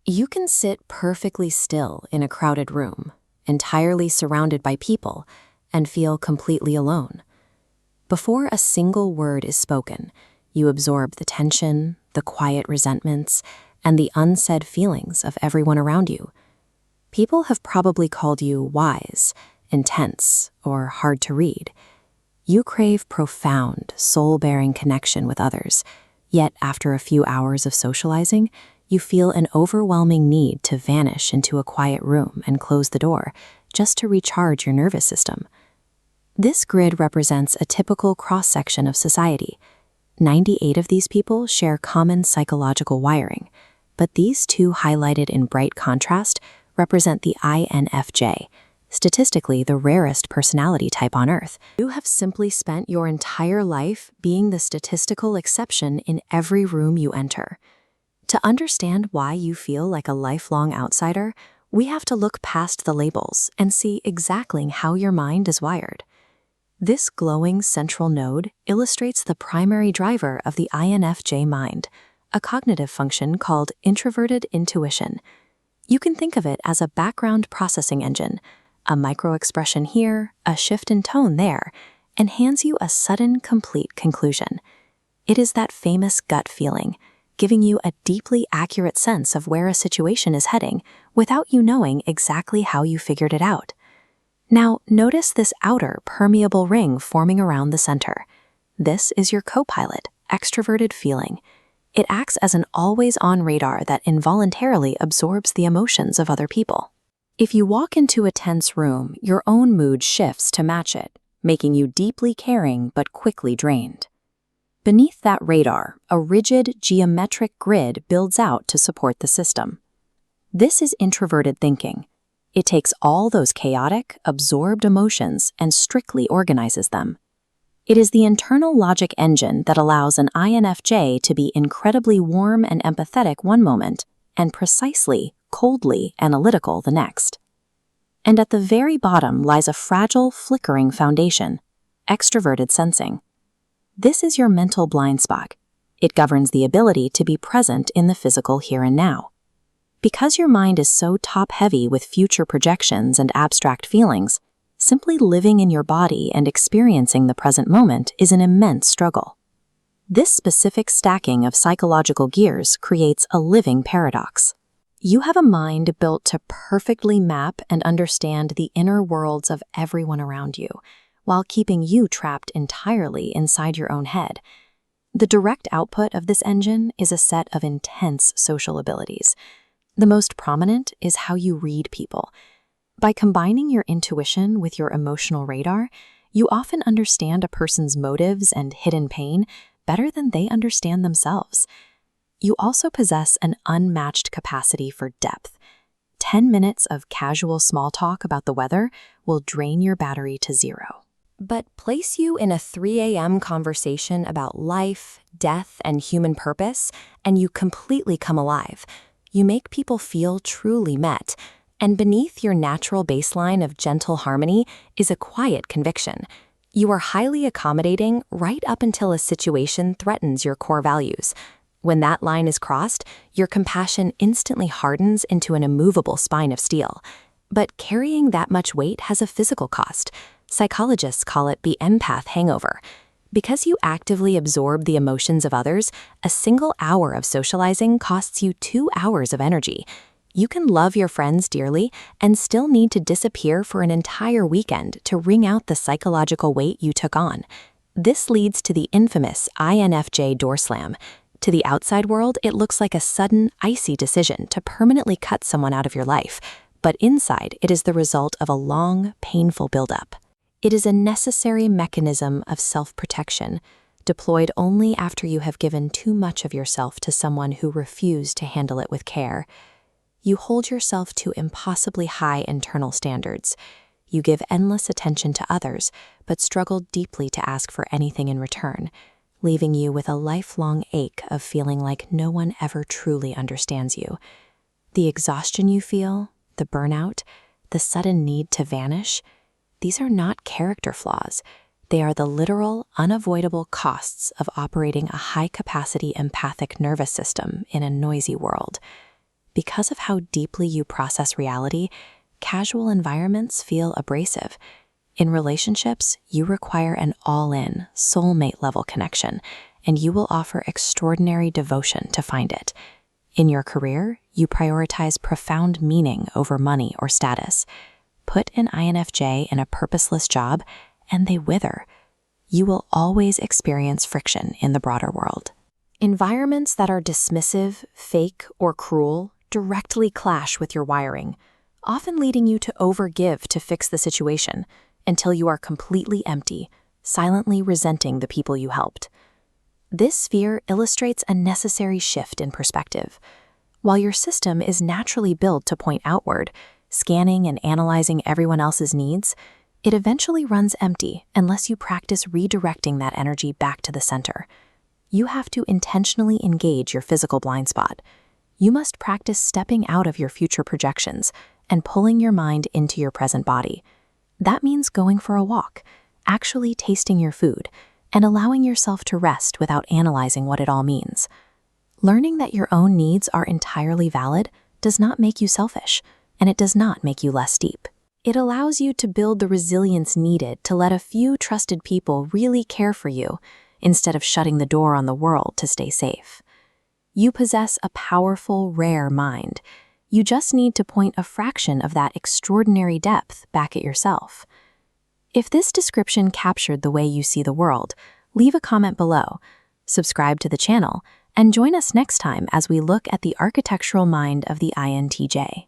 You can sit perfectly still in a crowded room, entirely surrounded by people, and feel completely alone. Before a single word is spoken, you absorb the tension, the quiet resentments, and the unsaid feelings of everyone around you. People have probably called you wise, intense, or hard to read. You crave profound, soul-bearing connection with others, yet after a few hours of socializing, you feel an overwhelming need to vanish into a quiet room and close the door, just to recharge your nervous system. This grid represents a typical cross-section of society. 98 of these people share common psychological wiring, but these two highlighted in bright contrast represent the INFJ, statistically the rarest personality type on Earth. You have simply spent your entire life being the statistical exception in every room you enter. To understand why you feel like a lifelong outsider, we have to look past the labels and see exactly how your mind is wired. This glowing central node illustrates the primary driver of the INFJ mind, a cognitive function called introverted intuition. You can think of it as a background processing engine. A micro-expression here, a shift in tone there, and hands you a sudden, complete conclusion. It is that famous gut feeling, giving you a deeply accurate sense of where a situation is heading without you knowing exactly how you figured it out. Now, notice this outer, permeable ring forming around the center. This is your co-pilot, extraverted feeling. It acts as an always-on radar that involuntarily absorbs the emotions of other people. If you walk into a tense room, your own mood shifts to match it, making you deeply caring but quickly drained. Beneath that radar, a rigid, geometric grid builds out to support the system. This is introverted thinking. It takes all those chaotic, absorbed emotions and strictly organizes them. It is the internal logic engine that allows an INFJ to be incredibly warm and empathetic one moment, and precisely, coldly analytical the next. And at the very bottom lies a fragile, flickering foundation, extroverted sensing. This is your mental blind spot. It governs the ability to be present in the physical here and now. Because your mind is so top-heavy with future projections and abstract feelings, simply living in your body and experiencing the present moment is an immense struggle. This specific stacking of psychological gears creates a living paradox. You have a mind built to perfectly map and understand the inner worlds of everyone around you, while keeping you trapped entirely inside your own head. The direct output of this engine is a set of intense social abilities. The most prominent is how you read people. By combining your intuition with your emotional radar, you often understand a person's motives and hidden pain better than they understand themselves. You also possess an unmatched capacity for depth. 10 minutes of casual small talk about the weather will drain your battery to zero. But place you in a 3 a.m. conversation about life, death, and human purpose, and you completely come alive. You make people feel truly met. And beneath your natural baseline of gentle harmony is a quiet conviction. You are highly accommodating right up until a situation threatens your core values. When that line is crossed, your compassion instantly hardens into an immovable spine of steel. But carrying that much weight has a physical cost. Psychologists call it the empath hangover. Because you actively absorb the emotions of others, a single hour of socializing costs you 2 hours of energy. You can love your friends dearly and still need to disappear for an entire weekend to wring out the psychological weight you took on. This leads to the infamous INFJ door slam. To the outside world, it looks like a sudden, icy decision to permanently cut someone out of your life, but inside, it is the result of a long, painful buildup. It is a necessary mechanism of self-protection, deployed only after you have given too much of yourself to someone who refused to handle it with care. You hold yourself to impossibly high internal standards. You give endless attention to others, but struggle deeply to ask for anything in return, leaving you with a lifelong ache of feeling like no one ever truly understands you. The exhaustion you feel, the burnout, the sudden need to vanish, these are not character flaws. They are the literal, unavoidable costs of operating a high-capacity empathic nervous system in a noisy world. Because of how deeply you process reality, casual environments feel abrasive. In relationships, you require an all-in, soulmate-level connection, and you will offer extraordinary devotion to find it. In your career, you prioritize profound meaning over money or status. Put an INFJ in a purposeless job, and they wither. You will always experience friction in the broader world. Environments that are dismissive, fake, or cruel directly clash with your wiring, often leading you to overgive to fix the situation until you are completely empty, silently resenting the people you helped. This sphere illustrates a necessary shift in perspective. While your system is naturally built to point outward, scanning and analyzing everyone else's needs, it eventually runs empty unless you practice redirecting that energy back to the center. You have to intentionally engage your physical blind spot. You must practice stepping out of your future projections and pulling your mind into your present body. That means going for a walk, actually tasting your food, and allowing yourself to rest without analyzing what it all means. Learning that your own needs are entirely valid does not make you selfish, and it does not make you less deep. It allows you to build the resilience needed to let a few trusted people really care for you, instead of shutting the door on the world to stay safe. You possess a powerful, rare mind. You just need to point a fraction of that extraordinary depth back at yourself. If this description captured the way you see the world, leave a comment below, subscribe to the channel, and join us next time as we look at the architectural mind of the INTJ.